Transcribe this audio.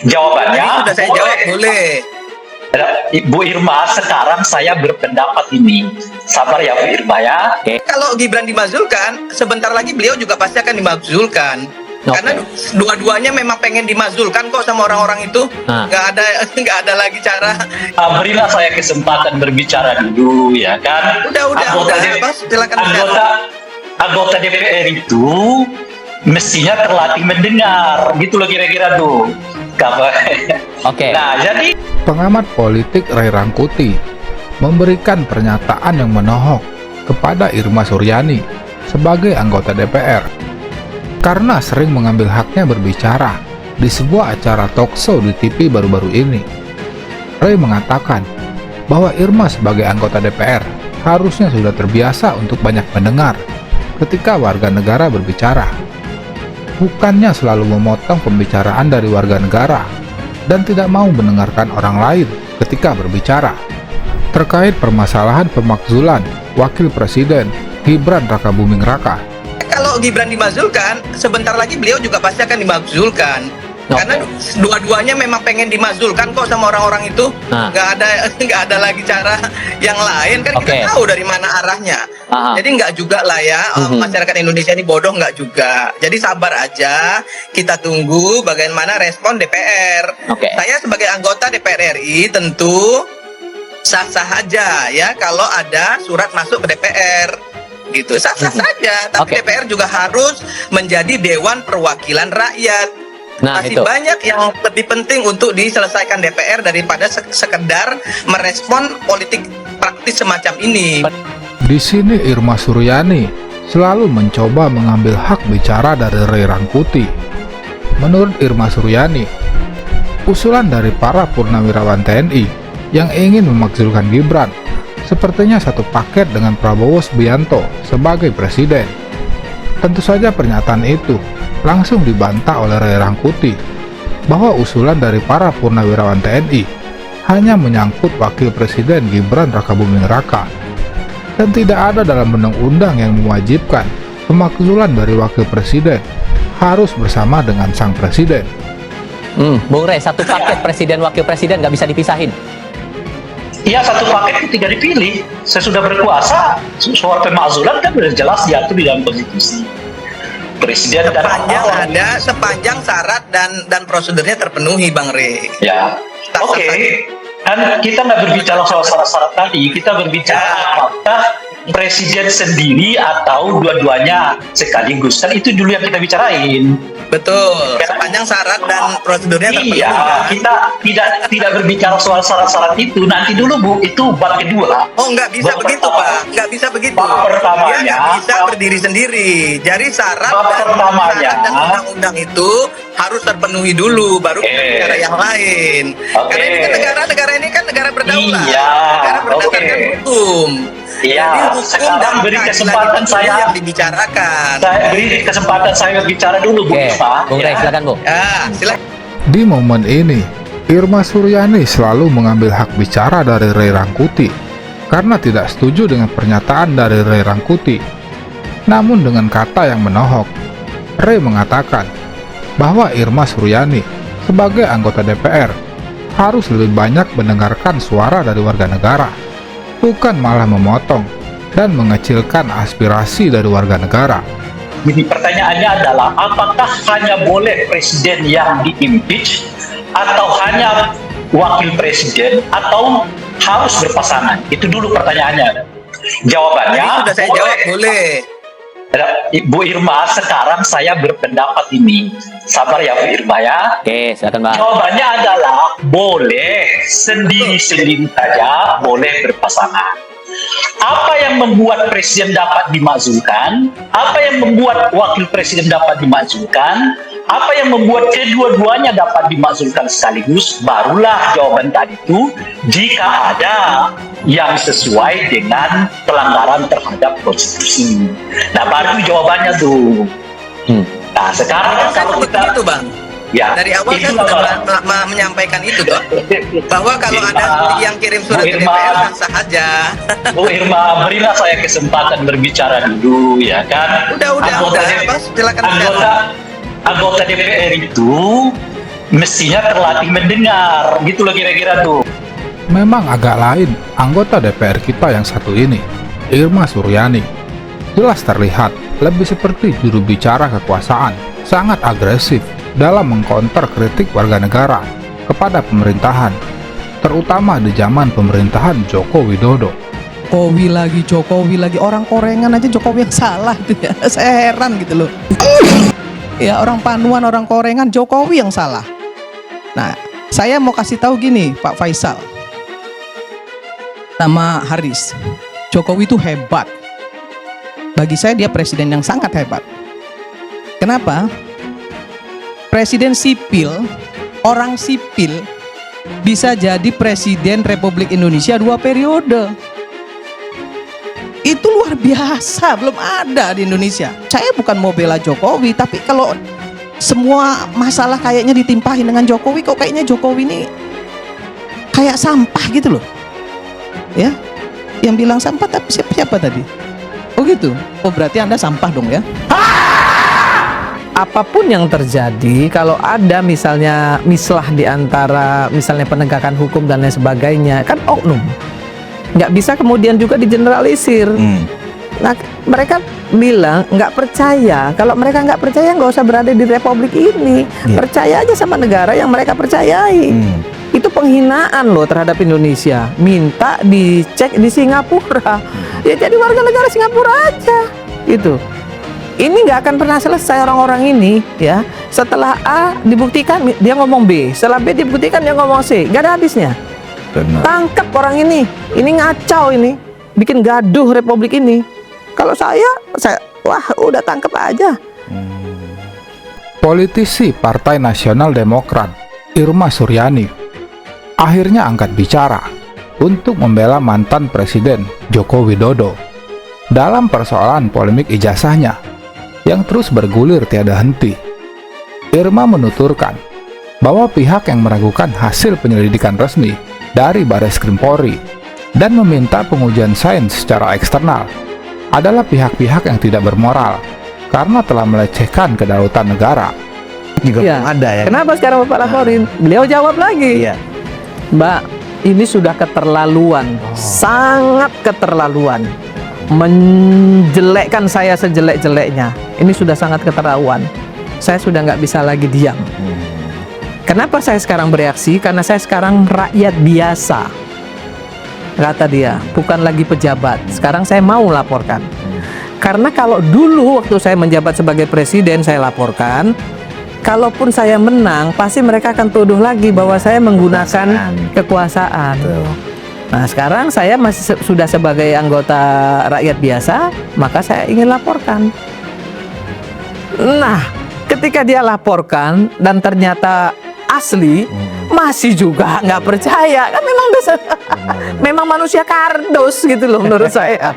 Jawabannya Tadi sudah saya jawab, boleh. Bu Irma, sekarang saya berpendapat ini. Sabar ya Bu Irma ya. Kalau Gibran dimazulkan, sebentar lagi beliau juga pasti akan dimazulkan. Karena dua-duanya memang pengen dimazulkan kok sama orang-orang itu. Nggak ada lagi cara. Berilah saya kesempatan berbicara dulu ya kan. Udah, Mas, silakan. Anggota DPR itu mestinya terlatih mendengar, gitu loh kira-kira tuh. Nah, jadi Pengamat politik Ray Rangkuti memberikan pernyataan yang menohok kepada Irma Suryani sebagai anggota DPR karena sering mengambil haknya berbicara di sebuah acara talkshow di TV baru-baru ini. Ray mengatakan bahwa Irma sebagai anggota DPR harusnya sudah terbiasa untuk banyak mendengar ketika warga negara berbicara, bukannya selalu memotong pembicaraan dari warga negara dan tidak mau mendengarkan orang lain ketika berbicara. Terkait permasalahan pemakzulan Wakil Presiden Gibran Rakabuming Raka. Kalau Gibran dimazulkan, sebentar lagi beliau juga pasti akan dimazulkan. Karena dua-duanya memang pengen dimazulkan kok sama orang-orang itu. Nggak ada lagi cara yang lain, kan kita tahu dari mana arahnya. Jadi nggak juga lah ya, masyarakat Indonesia ini bodoh nggak juga. Jadi sabar aja, kita tunggu bagaimana respon DPR. Saya sebagai anggota DPR RI tentu sah-sah aja ya kalau ada surat masuk ke DPR. Gitu, sah-sah saja. Tapi DPR juga harus menjadi Dewan Perwakilan Rakyat. Masih banyak yang lebih penting untuk diselesaikan DPR daripada sekedar merespon politik praktis semacam ini. Di sini Irma Suryani selalu mencoba mengambil hak bicara dari Ray Rangkuti. Menurut Irma Suryani, usulan dari para purnawirawan TNI yang ingin memakzulkan Gibran sepertinya satu paket dengan Prabowo Subianto sebagai presiden. Tentu saja pernyataan itu langsung dibantah oleh Ray Rangkuti bahwa usulan dari para purnawirawan TNI hanya menyangkut Wakil Presiden Gibran Rakabuming Raka dan tidak ada dalam undang-undang yang mewajibkan pemakzulan dari Wakil Presiden harus bersama dengan sang presiden. Bung Ray, satu paket presiden wakil presiden nggak bisa dipisahin. Iya, satu paket itu tidak dipilih. Sesudah berkuasa, soal pemakzulan kan sudah jelas diatur di dalam konstitusi. Presiden sepanjang syarat dan prosedurnya terpenuhi, Bang Rey. Ya, kan kita nggak berbicara soal syarat-syarat tadi, kita berbicara apakah presiden sendiri atau dua-duanya sekaligus. Kan itu dulu yang kita bicarain. Betul, sepanjang syarat dan prosedurnya terpenuhi. Iya, kita tidak berbicara soal syarat-syarat itu. Nanti dulu Bu, itu bab kedua. Oh, nggak bisa begitu Pak, nggak bisa begitu. Bab pertamanya, dia nggak bisa berdiri sendiri. Jadi syarat dan undang-undang itu harus terpenuhi dulu, baru kita bicara yang lain. Karena ini kan negara ini kan negara berdaulat, negara berdasarkan hukum. Iya, sekarang beri kesempatan saya dibicarakan. Beri kesempatan saya bicara dulu, Bu. Bung Ray, silakan Bu. Silakan. Di momen ini, Irma Suryani selalu mengambil hak bicara dari Ray Rangkuti karena tidak setuju dengan pernyataan dari Ray Rangkuti. Namun dengan kata yang menohok, Ray mengatakan bahwa Irma Suryani sebagai anggota DPR harus lebih banyak mendengarkan suara dari warga negara, bukan malah memotong dan mengecilkan aspirasi dari warga negara. Jadi pertanyaannya adalah apakah hanya boleh presiden yang di-impeach atau hanya wakil presiden atau harus berpasangan? Itu dulu pertanyaannya. Jawabannya sudah saya jawab, boleh. Bu Irma, sekarang saya berpendapat ini. Sabar ya Bu Irma ya. Silakan Bang. Jawabannya adalah boleh sendiri-sendiri saja, boleh berpasangan. Apa yang membuat presiden dapat dimakzulkan? Apa yang membuat wakil presiden dapat dimakzulkan? Apa yang membuat kedua-duanya dapat dimakzulkan sekaligus? Barulah jawaban tadi itu jika ada yang sesuai dengan pelanggaran terhadap konstitusi. Nah, baru jawabannya tuh. Nah, sekarang kalau kita itu, Bang. Ya, dari awal saya sudah menyampaikan itu toh, bahwa kalau ada yang kirim surat ke DPR sah aja. Bu Irma, berilah saya kesempatan berbicara dulu ya kan. Udah, silakan. Anggota DPR itu mestinya terlatih mendengar, gitu loh kira-kira tuh. Memang agak lain anggota DPR kita yang satu ini, Irma Suryani. Jelas terlihat lebih seperti juru bicara kekuasaan, sangat agresif dalam mengkonter kritik warga negara kepada pemerintahan, terutama di zaman pemerintahan Joko Widodo. Jokowi lagi, orang Korengan aja Jokowi yang salah tuh ya. Saya heran gitu loh. Ya, orang Panuan, orang Korengan, Jokowi yang salah. Nah, saya mau kasih tahu gini, Pak Faisal sama Haris, Jokowi itu hebat. Bagi saya dia presiden yang sangat hebat. Kenapa? Presiden sipil, orang sipil bisa jadi presiden Republik Indonesia 2 periode. Itu luar biasa, belum ada di Indonesia. Saya bukan mau bela Jokowi, tapi kalau semua masalah kayaknya ditimpahin dengan Jokowi, kok kayaknya Jokowi ini kayak sampah gitu loh. Ya, yang bilang sampah tapi siapa tadi? Oh gitu. Oh berarti Anda sampah dong ya? Apapun yang terjadi, kalau ada misalnya mislah di antara misalnya penegakan hukum dan lain sebagainya, kan oknum. Nggak bisa kemudian juga digeneralisir. Nah, mereka bilang nggak percaya. Kalau mereka nggak percaya, nggak usah berada di republik ini. Percaya aja sama negara yang mereka percayai. Itu penghinaan loh terhadap Indonesia. Minta dicek di Singapura. Ya jadi warga negara Singapura aja. Gitu. Ini nggak akan pernah selesai orang-orang ini, ya. Setelah A dibuktikan dia ngomong B, setelah B dibuktikan dia ngomong C, nggak ada habisnya. Tangkap orang ini ngacau ini, bikin gaduh republik ini. Kalau saya wah udah tangkap aja. Politisi Partai Nasional Demokrat, Irma Suryani, akhirnya angkat bicara untuk membela mantan Presiden Joko Widodo dalam persoalan polemik ijazahnya yang terus bergulir tiada henti. Irma menuturkan bahwa pihak yang meragukan hasil penyelidikan resmi dari Bareskrim Polri dan meminta pengujian sains secara eksternal adalah pihak-pihak yang tidak bermoral karena telah melecehkan kedaulatan negara. Juga ada ya. Kenapa sekarang Bapak laporin? Beliau jawab lagi. Mbak, ini sudah keterlaluan, sangat keterlaluan. Menjelekkan saya sejelek-jeleknya. Ini sudah sangat keterlaluan. Saya sudah nggak bisa lagi diam. Kenapa saya sekarang bereaksi? Karena saya sekarang rakyat biasa. Kata dia, bukan lagi pejabat. Sekarang saya mau laporkan. Karena kalau dulu waktu saya menjabat sebagai presiden saya laporkan, kalaupun saya menang, pasti mereka akan tuduh lagi bahwa saya menggunakan kekuasaan. Nah, sekarang saya masih sudah sebagai anggota rakyat biasa, maka saya ingin laporkan. Nah, ketika dia laporkan dan ternyata asli, masih juga nggak percaya. Kan memang memang manusia kardus gitu loh menurut saya.